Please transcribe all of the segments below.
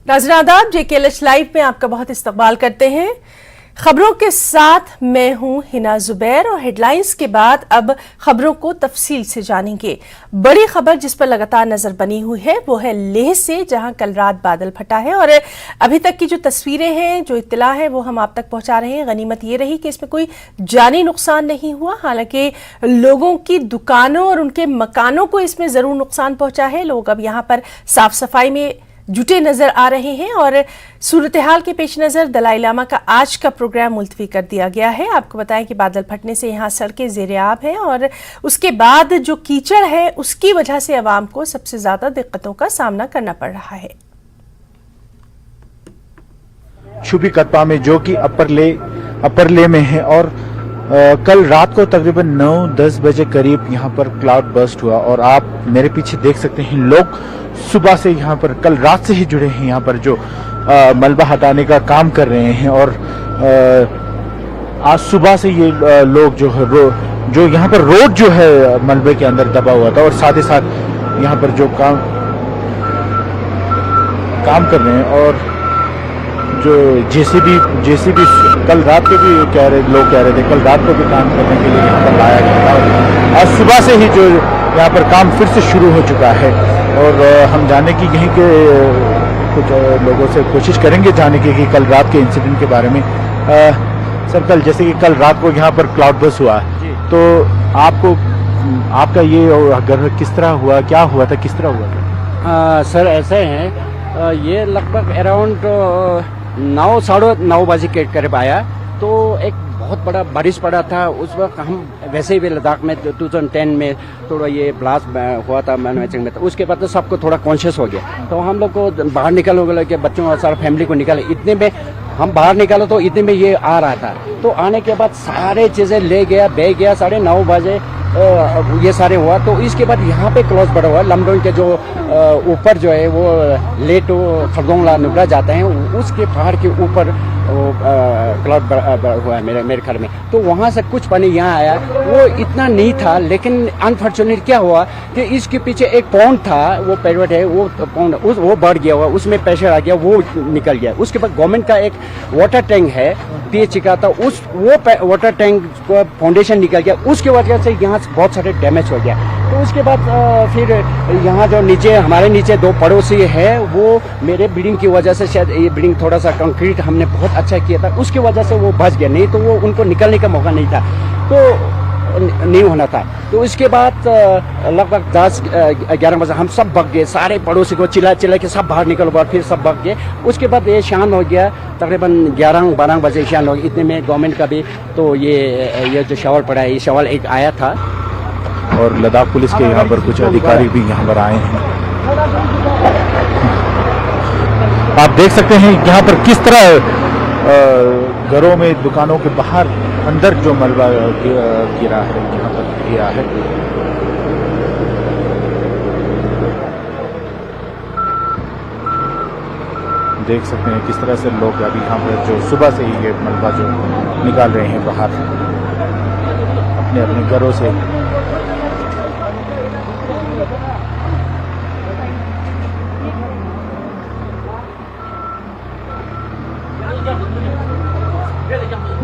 नाज़रीन आदाब, JKLH live में आपका बहुत इस्तकबाल करते हैं। खबरों के साथ मैं हूं हिना जुबैर और हेडलाइंस के बाद अब खबरों को तफसील से जानेंगे। बड़ी खबर जिस पर लगातार नजर बनी हुई है वो है लेह से, जहां कल रात बादल फटा है और अभी तक की जो तस्वीरें हैं, जो इत्तला है वो हम आप तक पहुंचा रहे हैं। गनीमत ये रही कि इसमें कोई जानी नुकसान नहीं हुआ, हालांकि लोगों की दुकानों और उनके मकानों को इसमें जरूर नुकसान पहुंचा है। लोग अब यहाँ पर साफ सफाई में जुटे नजर आ रहे हैं और सूरत हाल के पेश नजर दलाई लामा का आज का प्रोग्राम मुलतवी कर दिया गया है। आपको बताएं कि बादल फटने से यहाँ सड़कें ज़ेर-ए-आब हैं और उसके बाद जो कीचड़ है उसकी वजह से अवाम को सबसे ज्यादा दिक्कतों का सामना करना पड़ रहा है। शुभी कतपा में जो कि अपर ले में है और कल रात को तकरीबन 9-10 बजे करीब यहाँ पर क्लाउड बर्स्ट हुआ और आप मेरे पीछे देख सकते हैं लोग सुबह से यहाँ पर कल रात से ही जुड़े हैं, यहाँ पर जो मलबा हटाने का काम कर रहे हैं और आज सुबह से ये लोग जो है जो यहाँ पर रोड जो है मलबे के अंदर दबा हुआ था और साथ ही साथ यहाँ पर जो काम कर रहे हैं और जो जेसीबी कल रात को भी लोग कह रहे थे कल रात को भी काम करने के लिए यहाँ पर लाया गया था। आज सुबह से ही जो यहाँ पर काम फिर से शुरू हो चुका है और हम जानने की यहीं के कुछ लोगों से कोशिश करेंगे जानने की कि कल रात के इंसिडेंट के बारे में। सर, कल जैसे कि कल रात को यहाँ पर क्लाउड बर्स्ट हुआ तो आपका ये घर किस तरह हुआ, क्या हुआ था, किस तरह हुआ था? सर ऐसे हैं, ये लगभग अराउंड 9-9:30 बजे के करीब आया तो एक बहुत बड़ा बारिश पड़ा था। उस वक्त हम वैसे ही भी लद्दाख में 2010 में थोड़ा ये ब्लास्ट हुआ था मैनुफैक्चरिंग में, तो उसके बाद तो सबको थोड़ा कॉन्शियस हो गया तो हम लोग को बाहर निकल के बच्चों और सारा फैमिली को निकाले। इतने में हम बाहर निकालो तो इतने में ये आ रहा था तो आने के बाद सारे चीज़ें ले गया, बह गया। 9:30 बजे ये सारे हुआ तो इसके बाद यहाँ पे क्लॉज बड़ा हुआ। लमडोंग के जो ऊपर जो है वो लेटो खरदोंगला नुब्रा जाते हैं, उसके पहाड़ के ऊपर क्लाउड हुआ है मेरे ख्याल में। तो वहाँ से कुछ पानी यहाँ आया, वो इतना नहीं था लेकिन अनफॉर्चुनेट क्या हुआ कि इसके पीछे एक पॉन्ड था, वो पेरवेट है, वो पॉन्ड वो बढ़ गया हुआ, उसमें प्रेशर आ गया, वो निकल गया। उसके बाद गवर्नमेंट का एक वाटर टैंक है PH का, तो वो वाटर टैंक को फाउंडेशन निकल गया, उसकी वजह से यहाँ बहुत सारे डैमेज हो गया। तो उसके बाद फिर यहाँ जो नीचे हमारे नीचे 2 पड़ोसी है, वो मेरे बिल्डिंग की वजह से, शायद ये बिल्डिंग थोड़ा सा कंक्रीट हमने बहुत अच्छा किया था, उसकी वजह से वो बच गया, नहीं तो वो उनको निकलने का मौका नहीं था, तो नहीं होना था। तो इसके बाद लगभग 10-11 बजे हम सब भाग गए, सारे पड़ोसी को चिल्ला के सब बाहर निकल गए, फिर सब भाग गए। उसके बाद ये शांत हो गया, तकरीबन 11-12 बजे शांत हो गया। इतने में गवर्नमेंट का भी तो ये जो शवल पड़ा है, ये शवल एक आया था और लद्दाख पुलिस के यहाँ पर कुछ अधिकारी भी यहाँ पर आए हैं। आप देख सकते हैं यहाँ पर किस तरह घरों में, दुकानों के बाहर अंदर जो मलबा गिरा है, यहाँ पर गिरा है। देख सकते हैं किस तरह से लोग अभी यहाँ पर जो सुबह से ही ये मलबा जो निकाल रहे हैं बाहर अपने अपने घरों से।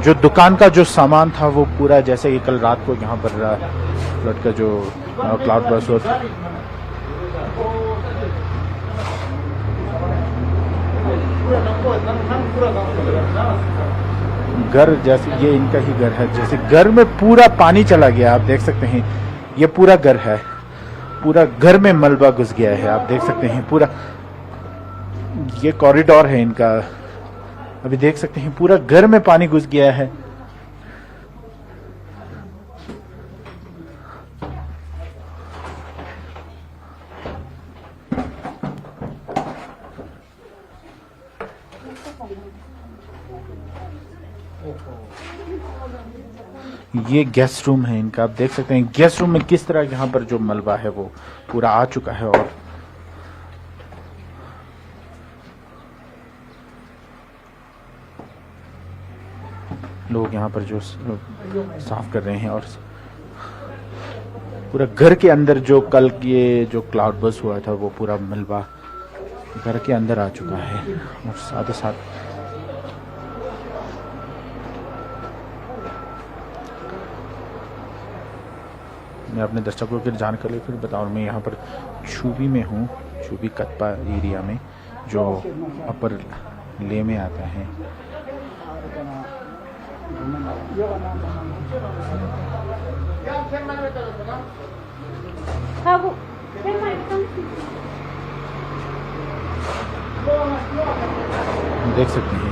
जो दुकान का जो सामान था वो पूरा, जैसे कि कल रात को यहाँ पर फ्लड का जो क्लाउड बर्स्ट हुआ, घर जैसे ये इनका ही घर है, जैसे घर में पूरा पानी चला गया। आप देख सकते हैं ये पूरा घर है, पूरा घर में मलबा घुस गया है। आप देख सकते हैं पूरा ये कॉरिडोर है इनका, अभी देख सकते हैं पूरा घर में पानी घुस गया है। ये गेस्ट रूम है इनका, आप देख सकते हैं गेस्ट रूम में किस तरह यहाँ पर जो मलबा है वो पूरा आ चुका है और लोग यहाँ पर जो साफ कर रहे हैं और पूरा घर के अंदर जो कल ये जो क्लाउड बर्स्ट हुआ था वो पूरा मलबा घर के अंदर आ चुका है और साथ ही साथ मैं अपने दर्शकों की जानकारी फिर बताऊँ। मैं यहाँ पर चुबी में हूँ, चुबी कतपा एरिया में जो अपर ले में आता है। देख सकते हैं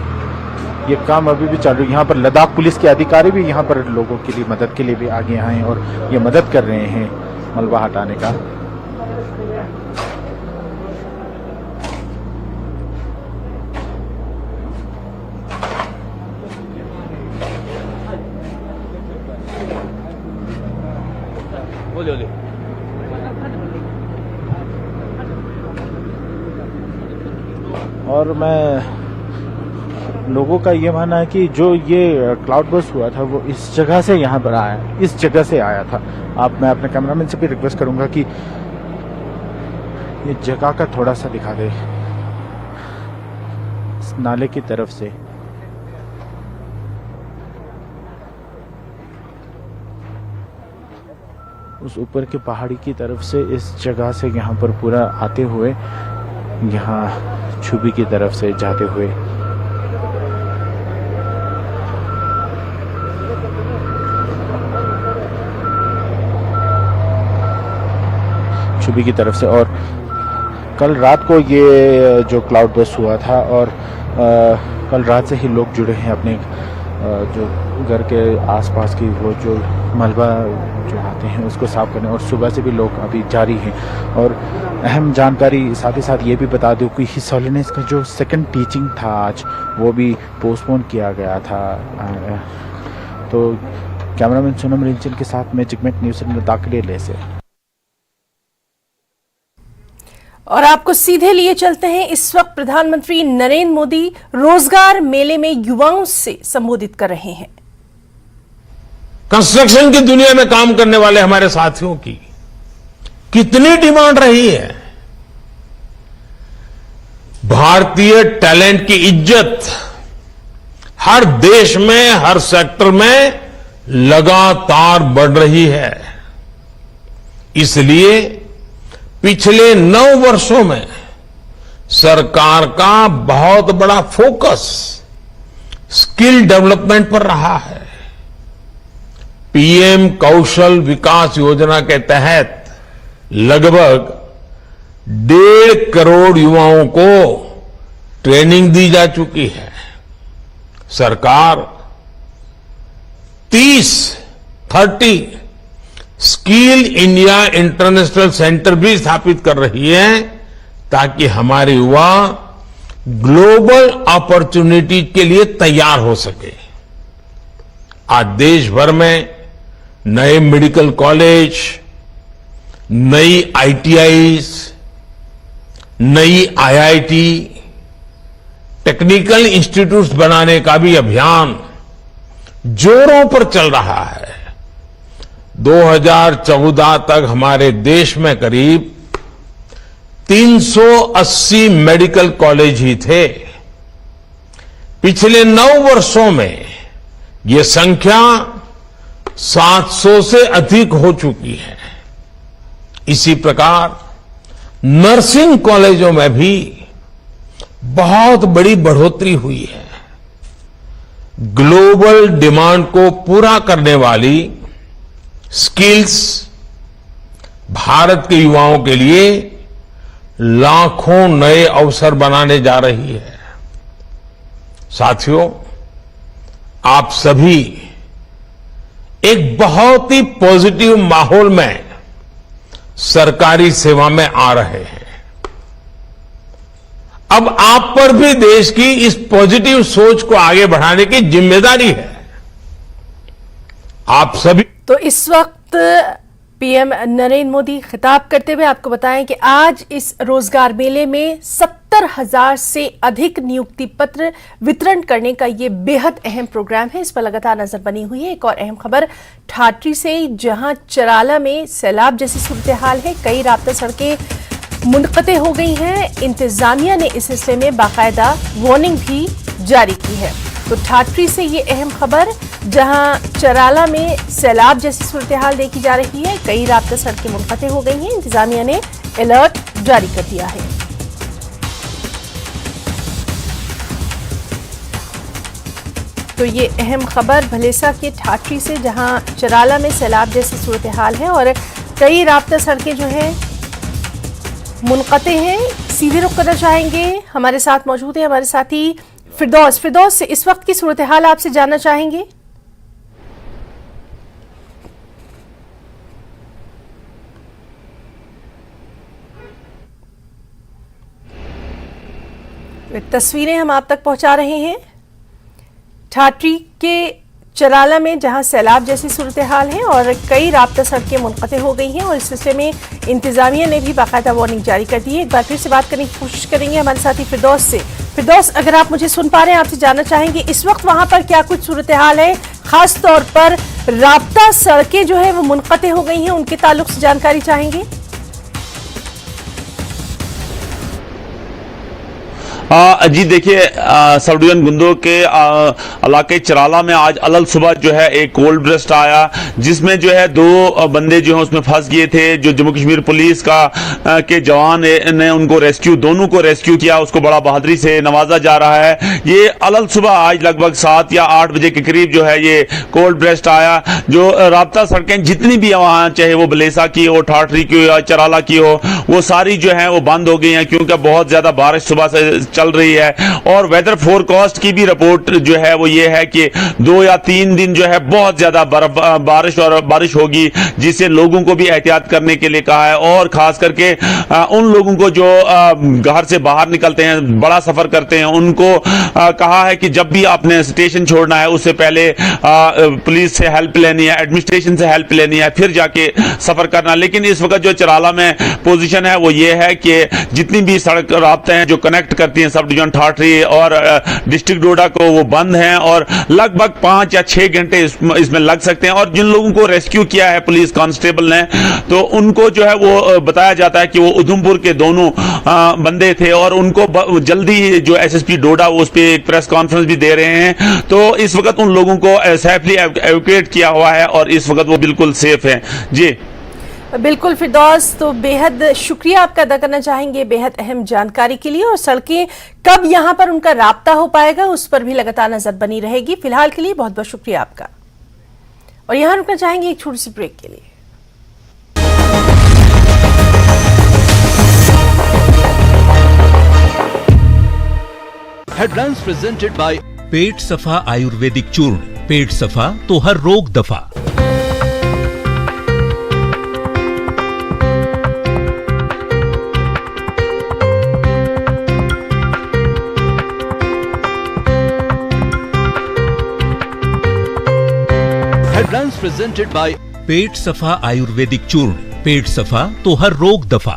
ये काम अभी भी चालू। यहाँ पर लद्दाख पुलिस के अधिकारी भी यहाँ पर लोगों के लिए मदद के लिए भी आगे आए हैं और ये मदद कर रहे हैं मलबा हटाने का। और मैं लोगों का ये मानना है कि जो ये क्लाउड बर्स्ट हुआ था वो इस जगह से यहाँ पर आया, इस जगह से आया था। मैं अपने कैमरामैन से भी रिक्वेस्ट करूंगा कि ये जगह का थोड़ा सा दिखा दे, इस नाले की तरफ से। उस ऊपर के पहाड़ी की तरफ से इस जगह से यहाँ पर पूरा आते हुए यहाँ चुबी की तरफ से जाते हुए चुबी की तरफ से। और कल रात को ये जो क्लाउड बर्स्ट हुआ था और कल रात से ही लोग जुड़े हैं अपने जो घर के आसपास की वो जो मलबा जो आते हैं उसको साफ करने, और सुबह से भी लोग अभी जारी हैं। और अहम जानकारी साथ ही साथ ये भी बता दूं कि हिज हॉलीनेस का जो सेकंड टीचिंग था आज वो भी पोस्टपोन किया गया था। तो कैमरामैन सोनम रिंचन के साथ मैं जिगमेट न्यूज़ लद्दाख के लिए से। और आपको सीधे लिए चलते हैं। इस वक्त प्रधानमंत्री नरेंद्र मोदी रोजगार मेले में युवाओं से संबोधित कर रहे हैं। कंस्ट्रक्शन की दुनिया में काम करने वाले हमारे साथियों की कितनी डिमांड रही है। भारतीय टैलेंट की इज्जत हर देश में, हर सेक्टर में लगातार बढ़ रही है। इसलिए पिछले 9 वर्षों में सरकार का बहुत बड़ा फोकस स्किल डेवलपमेंट पर रहा है। पीएम कौशल विकास योजना के तहत लगभग 1.5 करोड़ युवाओं को ट्रेनिंग दी जा चुकी है। सरकार 30 स्किल इंडिया इंटरनेशनल सेंटर भी स्थापित कर रही है ताकि हमारे युवा ग्लोबल अपॉर्चुनिटी के लिए तैयार हो सके। आज देश भर में नए मेडिकल कॉलेज, नई आईटीआईज, नई आईआईटी, टेक्निकल इंस्टीट्यूट्स बनाने का भी अभियान जोरों पर चल रहा है। 2014 तक हमारे देश में करीब 380 मेडिकल कॉलेज ही थे। पिछले 9 वर्षों में ये संख्या 700 से अधिक हो चुकी है। इसी प्रकार नर्सिंग कॉलेजों में भी बहुत बड़ी बढ़ोतरी हुई है। ग्लोबल डिमांड को पूरा करने वाली स्किल्स भारत के युवाओं के लिए लाखों नए अवसर बनाने जा रही है। साथियों, आप सभी एक बहुत ही पॉजिटिव माहौल में सरकारी सेवा में आ रहे हैं। अब आप पर भी देश की इस पॉजिटिव सोच को आगे बढ़ाने की जिम्मेदारी है। आप सभी तो इस वक्त पीएम नरेंद्र मोदी खिताब करते हुए आपको बताएं कि आज इस रोजगार मेले में 70,000 से अधिक नियुक्ति पत्र वितरण करने का ये बेहद अहम प्रोग्राम है। इस पर लगातार नजर बनी हुई है। एक और अहम खबर ठाठरी से, जहां चराला में सैलाब जैसी सूरत हाल है। कई रास्ते सड़कें मुनक़ते हो गई हैं। इंतजामिया ने इस सिलसिले में बाकायदा वार्निंग भी जारी की है। तो ठाठरी से ये अहम खबर, जहां चराला में सैलाब जैसी सूरत हाल देखी जा रही है। कई राब्ता सड़कें मुनक़ते हो गई हैं। इंतजामिया ने अलर्ट जारी कर दिया है। तो ये अहम खबर भलेसा के ठाठरी से, जहां चराला में सैलाब जैसी सूरत हाल है और कई राब्ता सड़कें जो है मुनक़ते हैं। सीधे रुख करना चाहेंगे, हमारे साथ मौजूद है हमारे साथी फिरदौस से इस वक्त की सूरत हाल आपसे जानना चाहेंगे। तस्वीरें हम आप तक पहुंचा रहे हैं ठाठरी के चराला में, जहां सैलाब जैसी सूरत हाल है और कई राब्ता सड़कें मुनक़ते हो गई हैं और इस सिलसिले में इंतजामिया ने भी बाकायदा वार्निंग जारी कर दी है। एक बार फिर से बात करने की कोशिश करेंगे हमारे साथी फिरदौस से। फिरदौस, अगर आप मुझे सुन पा रहे हैं, आपसे जानना चाहेंगे इस वक्त वहां पर क्या कुछ सूरत हाल है, खास तौर पर राब्ता सड़कें जो है वो मुनक़ते हो गई हैं, उनके ताल्लुक से जानकारी चाहेंगे। जी देखिए, सब डिवीजन गुंदो के इलाके चराला में आज अलग सुबह जो है एक कोल्ड ब्रेस्ट आया, जिसमें जो है 2 बंदे जो है उसमें फंस गए थे। जो जम्मू कश्मीर पुलिस का के जवान ने उनको दोनों को रेस्क्यू किया, उसको बड़ा बहादुरी से नवाजा जा रहा है। ये अलग सुबह आज लगभग 7 या 8 बजे के करीब जो है ये कोल्ड ब्रेस्ट आया। जो राब्ता सड़कें जितनी भी वहां, चाहे वो बलेसा की हो, ठाठरी की हो या चराला की हो, वो सारी जो है वो बंद हो गई हैं, क्योंकि बहुत ज्यादा बारिश सुबह से चल रही है। और वेदर फोरकास्ट की भी रिपोर्ट जो है वो ये है कि 2 या 3 दिन जो है बहुत ज्यादा बारिश होगी, जिससे लोगों को भी एहतियात करने के लिए कहा है। और खास करके उन लोगों को जो घर से बाहर निकलते हैं, बड़ा सफर करते हैं, उनको कहा है कि जब भी आपने स्टेशन छोड़ना है उससे पहले पुलिस से हेल्प लेनी है, एडमिनिस्ट्रेशन से हेल्प लेनी है, फिर जाके सफर करना। लेकिन इस वक्त जो चराला में पोजीशन है वो ये है कि जितनी भी सड़क राब्ते हैं जो कनेक्ट करती हैं सब डिवीजन ठाठरी और डिस्ट्रिक्ट डोडा को, वो बंद हैं और लगभग 5 या 6 घंटे इसमें लग सकते हैं। और जिन लोगों को रेस्क्यू किया है पुलिस कांस्टेबल ने, तो उनको जो है वो बताया जाता है कि वो उधमपुर के दोनों बंदे थे और उनको जल्दी जो एसएसपी डोडा उस पर एक प्रेस कॉन्फ्रेंस भी दे रहे हैं। तो इस वक्त उन लोगों को सेफली एवैक्यूएट किया हुआ है और इस वक्त वो बिल्कुल सेफ है। जी बिल्कुल फिरदौस, तो बेहद शुक्रिया आपका अदा करना चाहेंगे बेहद अहम जानकारी के लिए। और सड़कें कब यहां पर उनका राब्ता हो पाएगा उस पर भी लगातार नजर बनी रहेगी। फिलहाल के लिए बहुत बहुत शुक्रिया आपका। और यहां रुकना चाहेंगे एक छोटी सी ब्रेक के लिए। हेडलाइंस प्रेजेंटेड बाय पेट सफा आयुर्वेदिक चूर्ण। पेट सफा तो हर रोग दफा। हेडलाइंस प्रेजेंटेड बाय पेट सफा आयुर्वेदिक चूर्ण। पेट सफा तो हर रोग दफा।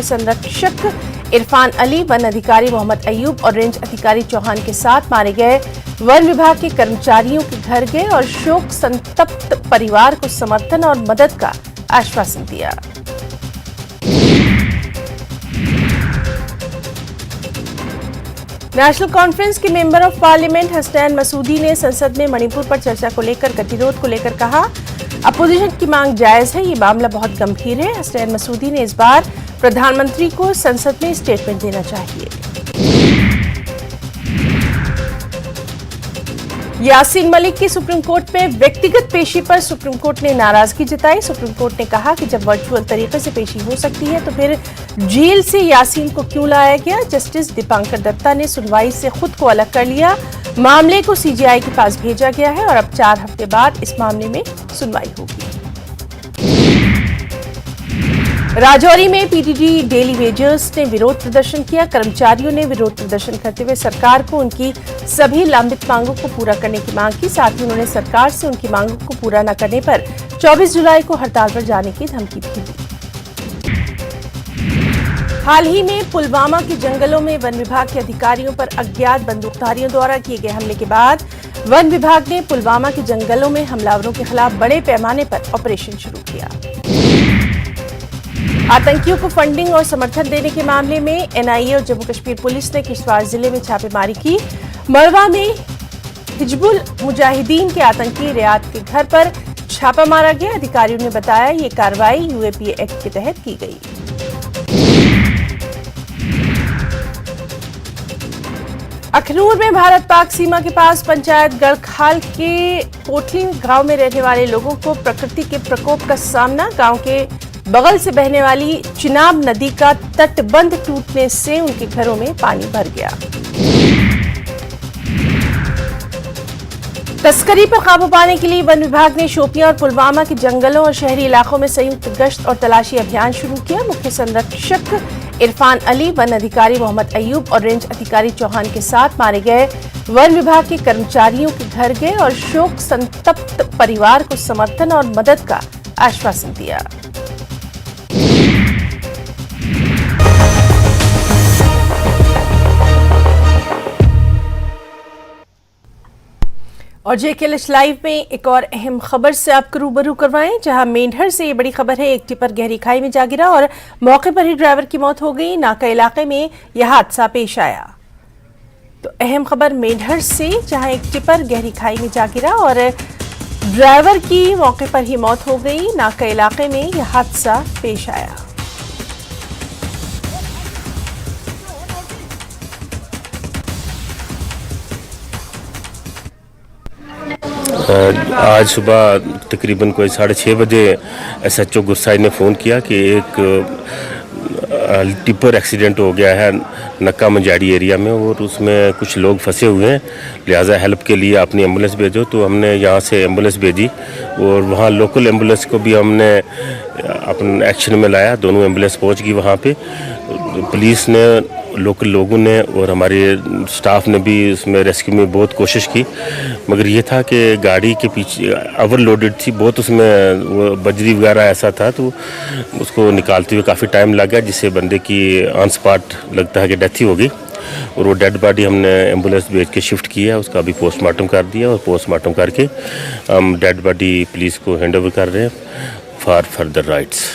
संरक्षक इरफान अली, वन अधिकारी मोहम्मद अयूब और रेंज अधिकारी चौहान के साथ मारे गए वन विभाग के कर्मचारियों के घर गए और शोक संतप्त परिवार को समर्थन और मदद का आश्वासन दिया। नेशनल कॉन्फ्रेंस के member of parliament Hasnain Masoodi ने संसद में मणिपुर पर चर्चा को लेकर गतिरोध को लेकर कहा, अपोजिशन की मांग जायज है, ये मामला बहुत गंभीर है। हसनैन मसूदी ने इस बार प्रधानमंत्री को संसद में स्टेटमेंट देना चाहिए। यासीन मलिक की सुप्रीम कोर्ट में व्यक्तिगत पेशी पर सुप्रीम कोर्ट ने नाराजगी जताई। सुप्रीम कोर्ट ने कहा कि जब वर्चुअल तरीके से पेशी हो सकती है तो फिर जेल से यासीन को क्यों लाया गया। जस्टिस दीपांकर दत्ता ने सुनवाई से खुद को अलग कर लिया। मामले को सीजीआई के पास भेजा गया है और अब 4 हफ्ते बाद इस मामले में सुनवाई होगी। राजौरी में पीटीडी डेली वेजर्स ने विरोध प्रदर्शन किया। कर्मचारियों ने विरोध प्रदर्शन करते हुए सरकार को उनकी सभी लंबित मांगों को पूरा करने की मांग की। साथ ही उन्होंने सरकार से उनकी मांगों को पूरा न करने पर 24 जुलाई को हड़ताल पर जाने की धमकी भी दी। हाल ही में पुलवामा के जंगलों में वन विभाग के अधिकारियों पर अज्ञात बंदूकधारियों द्वारा किए गए हमले के बाद वन विभाग ने पुलवामा के जंगलों में हमलावरों के खिलाफ बड़े पैमाने पर ऑपरेशन शुरू किया। आतंकियों को फंडिंग और समर्थन देने के मामले में एनआईए और जम्मू कश्मीर पुलिस ने किश्तवाड़ जिले में छापेमारी की। मड़वा में हिजबुल मुजाहिदीन के आतंकी रियाद के घर पर छापा मारा गया। अधिकारियों ने बताया ये कार्रवाई यूएपीए एक्ट के तहत की गई। अखनूर में भारत पाक सीमा के पास पंचायत गढ़खाल के कोटली गांव में रहने वाले लोगों को प्रकृति के प्रकोप का सामना। गांव के बगल से बहने वाली चिनाब नदी का तटबंध टूटने से उनके घरों में पानी भर गया। तस्करी पर काबू पाने के लिए वन विभाग ने शोपियां और पुलवामा के जंगलों और शहरी इलाकों में संयुक्त गश्त और तलाशी अभियान शुरू किया। मुख्य संरक्षक इरफान अली, वन अधिकारी मोहम्मद अयूब और रेंज अधिकारी चौहान के साथ मारे गए वन विभाग के कर्मचारियों के घर गए और शोक संतप्त परिवार को समर्थन और मदद का आश्वासन दिया। और जेकेएलएच लाइव में एक और अहम खबर से आपको रूबरू करवाएं, जहां मेंढर से ये बड़ी खबर है। एक टिपर गहरी खाई में जा गिरा और मौके पर ही ड्राइवर की मौत हो गई। नाका इलाके में यह हादसा पेश आया। तो अहम खबर मेंढर से, जहां एक टिपर गहरी खाई में जा गिरा और ड्राइवर की मौके पर ही मौत हो गई। नाका इलाके में यह हादसा पेश आया। आज सुबह तकरीबन कोई 6:30 बजे एसएचओ गुरसाई ने फ़ोन किया कि एक टिपर एक्सीडेंट हो गया है नक्का मंजाड़ी एरिया में और उसमें कुछ लोग फंसे हुए हैं, लिहाजा हेल्प के लिए अपनी एम्बुलेंस भेजो। तो हमने यहाँ से एम्बुलेंस भेजी और वहाँ लोकल एम्बुलेंस को भी हमने अपन एक्शन में लाया। दोनों एम्बुलेंस पहुँच गई वहाँ पे। पुलिस ने, लोकल लोगों ने और हमारे स्टाफ ने भी उसमें रेस्क्यू में बहुत कोशिश की, मगर ये था कि गाड़ी के पीछे ओवरलोडेड थी बहुत, उसमें वो बजरी वगैरह ऐसा था, तो उसको निकालते हुए काफ़ी टाइम लग गया, जिससे बंदे की ऑन स्पॉट लगता है कि डेथ ही होगी। और वो डेड बॉडी हमने एम्बुलेंस भेज के शिफ्ट किया, उसका अभी पोस्टमार्टम कर दिया और पोस्टमार्टम करके हम डेड बॉडी पुलिस को हैंड ओवर कर रहे हैं फॉर फर्दर राइट्स।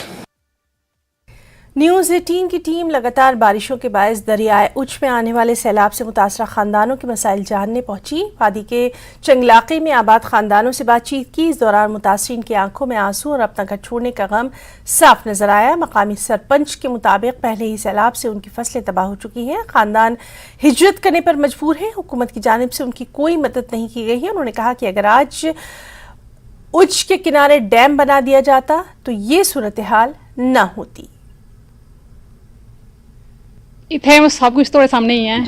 न्यूज़ 18 की टीम लगातार बारिशों के बायस दरियाए उच में आने वाले सैलाब से मुतासरा खानदानों के मसाइल जानने पहुंची। वादी के चंगलाके में आबाद खानदानों से बातचीत की। इस दौरान मुतासरीन की आंखों में आंसू और अपना घर छोड़ने का गम साफ नजर आया। मकामी सरपंच के मुताबिक पहले ही सैलाब से उनकी फसलें तबाह हो चुकी हैं। खानदान हिजरत करने पर मजबूर है। हुकूमत की जानिब से उनकी कोई मदद नहीं की गई है। उन्होंने कहा कि अगर आज उच के किनारे डैम बना दिया जाता तो ये सूरत हाल न होती। इतने सब कुछ थोड़े सामने ही है।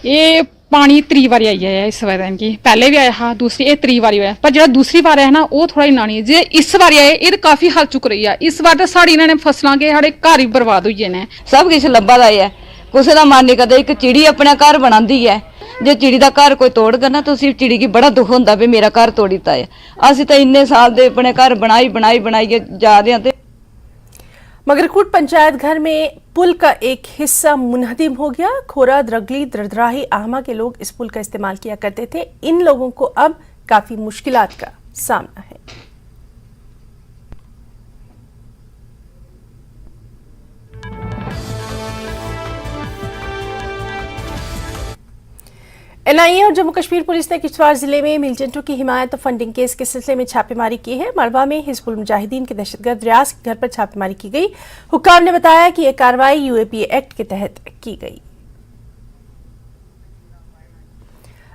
ये पानी त्री बारी आई है इस बार, इनकी पहले भी आया हा, दूसरी ये त्री बारी होया, पर जो दूसरी बार है ना वो थोड़ा ही नानी जे इस बार आए ये काफी हल चुक रही है। इस बार तो साड़ी इन्होंने फसलों के साढ़े घर ही बर्बाद हुई ने, सब कुछ लब्भा दा है। कुछ का मन नहीं करता। एक चिड़ी अपना घर बनाती है, जो चिड़ी का घर कोई तोड़ करना तो उसी चिड़ी की बड़ा दुख होता भी मेरा घर तोड़ी दिता है। असं तो इन्ने साल दे अपने घर बनाई जा रहे हैं। मगरकूट पंचायत घर में पुल का एक हिस्सा मुनहदिम हो गया। खोरा, द्रगली, दरदराही, आहमा के लोग इस पुल का इस्तेमाल किया करते थे। इन लोगों को अब काफी मुश्किलात का सामना है। एनआईए और जम्मू कश्मीर पुलिस ने किश्तवाड़ जिले में मिलिटेंटों की हिमायत और फंडिंग केस के सिलसिले में छापेमारी की है। मड़वा में हिजबुल मुजाहिदीन के दहशतगर्द रियाज के घर पर छापेमारी की गई। हुक्काम ने बताया कि यह कार्रवाई यूएपीए एक्ट के तहत की गई।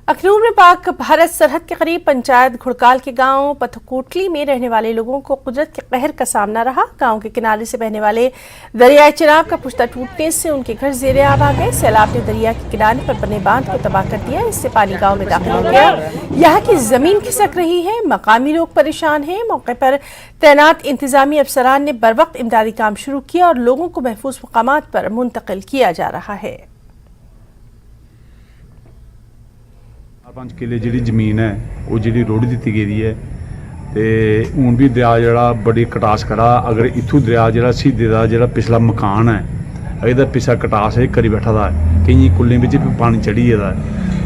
अखनूर में पाक भारत सरहद के करीब पंचायत घुड़काल के गांव पथकोटली में रहने वाले लोगों को कुदरत के कहर का सामना रहा। गांव के किनारे से बहने वाले दरियाए चिनाब का पुश्ता टूटने से उनके घर ज़ेरे आब आ गए। सैलाब ने दरिया के किनारे पर बने बांध को तबाह कर दिया। इससे पानी गांव में दाखिल हो गया। यहाँ की जमीन खिसक रही है। मकामी लोग परेशान हैं। मौके पर तैनात इंतजामी अफसरान ने बर वक्त इमदादी काम शुरू किया और लोगों को महफूज मकामात पर मुंतकिल किया जा रहा है। 5 किले जी जमीन है वो जी रोड़ी दी गई है, तो हूँ भी दरिया जरा बड़ी कटास खड़ा। अगर इतों दरिया जरा सीधे का जो पिछला मकान है यदा पिछला कटास है करी बैठा था, कई कुल्लें भी पानी चढ़ी गेदा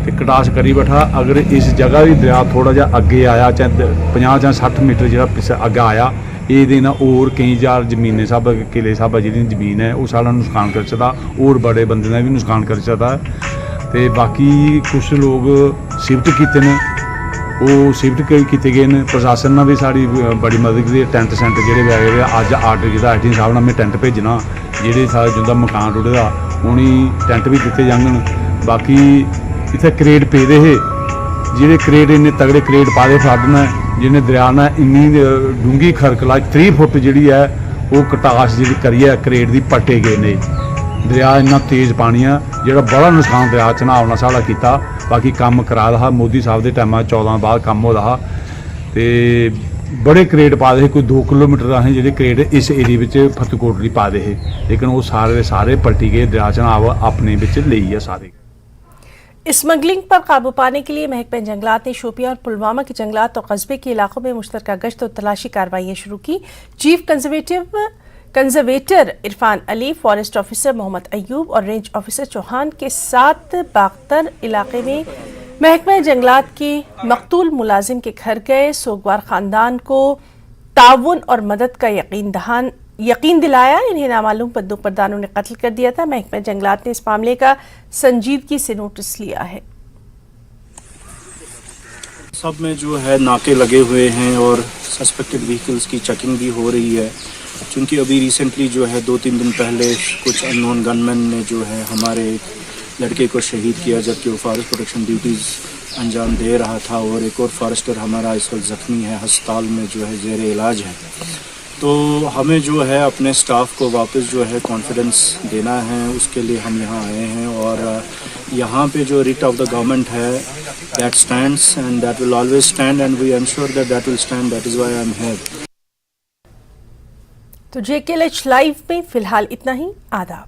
तो कटास करी बैठा। अगर इस जगह भी दरिया थोड़ा जहा अगे आया, चाहे 50 या 60 मीटर जो पिछले अगे आया ਇਹਦੇ ਨਾਲ ਹੋਰ ਕਈ ਹਜ਼ਾਰ ਜ਼ਮੀਨੇ ਸਭ ਕਿਲੇ ਸਭ ਜਿਹੜੀ ਜ਼ਮੀਨ ਹੈ ਉਹ ਸਾਰਾ ਨੁਕਸਾਨ ਕਰ ਸਕਦਾ, ਹੋਰ ਬੜੇ ਬੰਦੇ ਦਾ ਵੀ ਨੁਕਸਾਨ ਕਰ ਸਕਦਾ। ਤੇ ਬਾਕੀ ਕੁਝ ਲੋਕ ਸ਼ਿਫਟ ਕੀਤੇ ਨੇ, ਉਹ ਸ਼ਿਫਟ ਕੀਤੇ ਗਏ ਨੇ। ਪ੍ਰਸ਼ਾਸਨ ਨਾਲ ਵੀ ਸਾਡੀ ਬੜੀ ਮਦਦ ਕੀਤੀ। ਟੈਂਟ ਸੈਂਟ ਜਿਹੜੇ ਵੈਗੇ ਦੇ ਅੱਜ ਆਰਡਰ ਕੀਤਾ ਐਸਡੀ ਸਾਹਿਬ ਨਾਲ ਮੈਂ ਟੈਂਟ ਭੇਜਣਾ, ਜਿਹੜੇ ਸਾਰੇ ਜਿੰਦਾ ਮਕਾਨ ਟੁੱਟਦਾ ਉਹਨੀ ਟੈਂਟ ਵੀ ਦਿੱਤੇ ਜਾਣ। ਬਾਕੀ ਇੱਥੇ ਕਰੇਡ ਪੇ ਦੇ ਜਿਹੜੇ ਕਰੇਡ ਇੰਨੇ ਤਗੜੇ ਕਰੇਡ ਪਾ ਦੇ ਫੜਨਾ, ਜਿਹਨੇ ਦਰਿਆ ਨਾਲ ਇੰਨੀ ਡੂੰਗੀ ਖਰਕਲਾ 3 ਫੁੱਟ ਜਿਹੜੀ ਹੈ ਉਹ ਕਟਾਸ਼ ਜਿਹੜੀ ਕਰੀ ਹੈ ਕਰੇਡ ਦੀ ਪੱਟੇ ਗਏ ਨੇ। ਦਰਿਆ ਇੰਨਾ ਤੇਜ਼ ਪਾਣੀ ਆ ਜਿਹੜਾ ਬੜਾ ਨੁਕਸਾਨ ਦਰਿਆ ਚਨਾਵ ਨਾਲ ਸਾਡਾ ਕੀਤਾ। ਬਾਕੀ ਕੰਮ ਕਰਾ ਰਿਹਾ ਮੋਦੀ ਸਾਹਿਬ ਦੇ ਟਾਈਮਾਂ 14 ਬਾਅਦ ਕੰਮ ਹੋ ਰਿਹਾ ਤੇ बड़े करेट पा दे, कोई 2 किलोमीटर असें जेह्ड़े करेट इस एरिया बिच फतकोटली पा दे हे, लेकिन वो सारे पलटी गए, दरिया चनाव अपने बिच लेई है सारे। स्मगलिंग पर काबू पाने के लिए महकमा जंगलात ने शोपियां और पुलवामा के जंगलात और कस्बे के इलाकों में मुश्तरका गश्त और तलाशी कार्रवाइयां शुरू की। Chief conservator Irfan Ali, forest officer Mohammad Ayub और रेंज ऑफिसर चौहान के साथ बाख्तर इलाके में महकमा जंगलात के मकतूल मुलाजिम के घर गए, सोगवार खानदान को ताउन और मदद का यकीन दिलाया। इन्हें नामालूम बंदूकबरदारों ने कत्ल कर दिया था। महकमा जंगलात ने इस मामले का संजीदगी से नोटिस लिया है। सब में जो है नाके लगे हुए हैं और सस्पेक्टेड व्हीकल्स की चेकिंग भी हो रही है, क्योंकि अभी रिसेंटली जो है 2-3 दिन पहले कुछ अननोन गनमैन ने जो है हमारे एक लड़के को शहीद किया, जबकि वो फॉरेस्ट प्रोटेक्शन ड्यूटीज़ अंजाम दे रहा था, और एक और फॉरेस्टर हमारा इस वक्त ज़ख्मी है, अस्पताल में जो है ज़ेर इलाज है। तो हमें जो है अपने स्टाफ को वापस जो है कॉन्फिडेंस देना है, उसके लिए हम यहाँ आए हैं। और यहाँ पे जो रिट ऑफ द गवर्नमेंट है that stands and that will always stand and we ensure that that will stand, that is why I am here. तो JKLH लाइव में फिलहाल इतना ही। आदाब।